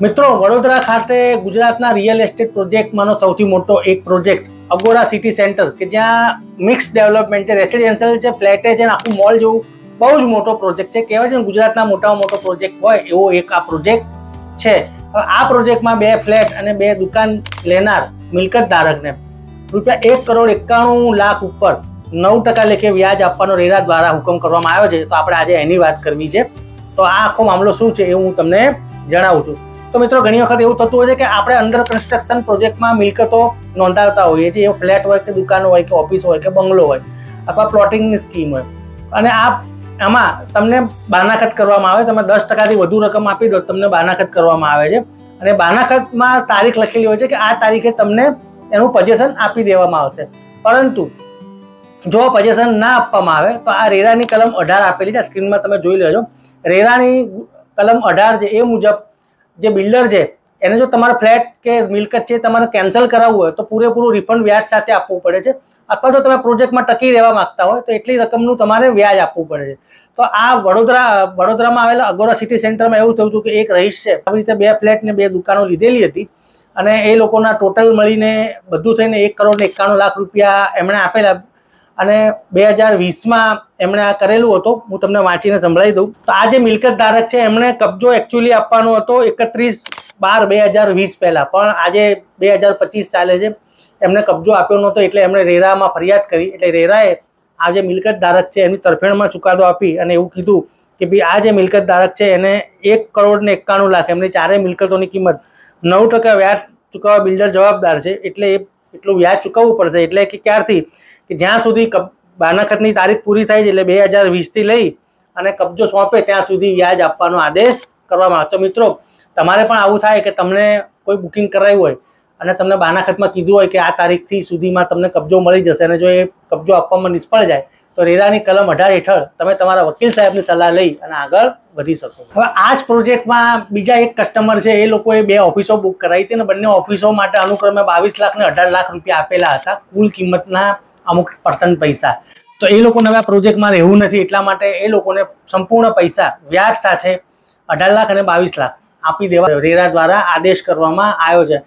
મિત્રો, વડોદરા ખાતે ગુજરાતના રિયલ એસ્ટેટ પ્રોજેક્ટમાંનો સૌથી મોટો એક પ્રોજેક્ટ અગોરા સિટી સેન્ટર કે જ્યાં મિક્સ ડેવલપમેન્ટ છે, રેસિડેન્શિયલ છે, ફ્લેટ છે, આખું મોલ જેવું બહુ જ મોટો પ્રોજેક્ટ છે. કહેવાય છે ને ગુજરાતના મોટામાં મોટો પ્રોજેક્ટ હોય એવો એક આ પ્રોજેક્ટ છે. હવે આ પ્રોજેક્ટમાં 2 ફ્લેટ અને 2 દુકાન લેનાર મિલકત ધારકને ₹1,91,91,00,000 ઉપર 9% લેખે વ્યાજ આપવાનો રેરા દ્વારા હુકમ કરવામાં આવ્યો છે. તો આપણે આજે એની વાત કરવી છે. તો આ આખો મામલો શું છે એ હું તમને જણાવું છું. તો મિત્રો, ઘણી વખત એવું થતું હોય છે કે આપણે અંડર કન્સ્ટ્રક્શન પ્રોજેક્ટમાં મિલકતો નોંધાવતા હોઈએ છીએ. એ ફ્લેટ હોય કે દુકાનો હોય કે ઓફિસ હોય કે બંગલો હોય અથવા પ્લોટિંગની સ્કીમ હોય, અને આમાં તમને બાનાખત કરવામાં આવે. તમે 10%થી વધુ રકમ આપી દો તમને બાનાખત કરવામાં આવે છે, અને બાનાખતમાં તારીખ લખેલી હોય છે કે આ તારીખે તમને એનું પોઝેશન આપી દેવામાં આવશે. પરંતુ જો પોઝેશન ના આપવામાં આવે તો આ રેરાની કલમ 18 આપેલી છે, સ્ક્રીનમાં તમે જોઈ લેજો. રેરાની કલમ 18 છે એ મુજબ જે બિલ્ડર છે એને જો તમારો ફ્લેટ કે મિલકત છે તમારે કેન્સલ કરાવવું હોય તો પૂરેપૂરું રિફંડ વ્યાજ સાથે આપવું પડે છે. અથવા તો તમે પ્રોજેક્ટમાં ટકી રહેવા માંગતા હોય તો એટલી રકમનું તમારે વ્યાજ આપવું પડે છે. તો આ વડોદરામાં આવેલા અગોરા સિટી સેન્ટરમાં એવું થયું હતું કે એક રહીશ છે આવી રીતે 2 ફ્લેટ ને 2 દુકાનો લીધેલી હતી, અને એ લોકોના ટોટલ મળીને બધું થઈને ₹1,91,00,000 એમણે આપેલા. અને 2020માં એમણે આ કરેલું હતું. હું તમને વાંચીને સંભળાવી દઉં. તો આ જે મિલકત ધારક છે એમણે કબજો એકચ્યુઅલી આપવાનો હતો 31/12/2020 પહેલા, પણ આજે 2025 ચાલે છે, એમને કબજો આપ્યો નહોતો. એટલે એમણે રેરામાં ફરિયાદ કરી. એટલે રેરાએ આ જે મિલકત ધારક છે એની તરફેણમાં ચુકાદો આપી અને એવું કીધું કે ભાઈ આ જે મિલકત ધારક છે એને ₹1,91,00,000 એમની ચારેય મિલકતોની કિંમત 9% વ્યાજ ચૂકવવા બિલ્ડર જવાબદાર છે. એટલે એટલું વ્યાજ ચૂકવવું પડશે. એટલે કે ક્યારથી કે જ્યાં સુધી બાનાખતની તારીખ પૂરી થાય છે, એટલે 2020થી લઈ અને કબજો સોંપે ત્યાં સુધી વ્યાજ આપવાનો આદેશ કરવામાં આવે. તો મિત્રો, તમારે પણ આવું થાય કે તમને કોઈ બુકિંગ કરાવ્યું હોય અને તમને બાનાખતમાં કીધું હોય કે આ તારીખથી સુધીમાં તમને કબજો મળી જશે, અને જો એ કબજો આપવામાં નિષ્ફળ જાય તો રેરાની કલમ 18 હેઠળ તમે તમારા વકીલ સાહેબની સલાહ લઈ અને આગળ વધી શકો. હવે આ જ પ્રોજેક્ટમાં બીજા એક કસ્ટમર છે, એ લોકોએ 2 ઓફિસો બુક કરાવી હતી, અને બંને ઓફિસો માટે અનુક્રમે 22 લાખ ને 18 લાખ રૂપિયા આપેલા હતા, કુલ કિંમતના અમુક % પૈસા. તો એ લોકોને હવે આ પ્રોજેક્ટમાં રહેવું નથી, એટલા માટે એ લોકોને સંપૂર્ણ પૈસા વ્યાજ સાથે 18 લાખ અને 22 લાખ આપી દેવા રેરા દ્વારા આદેશ કરવામાં આવ્યો છે.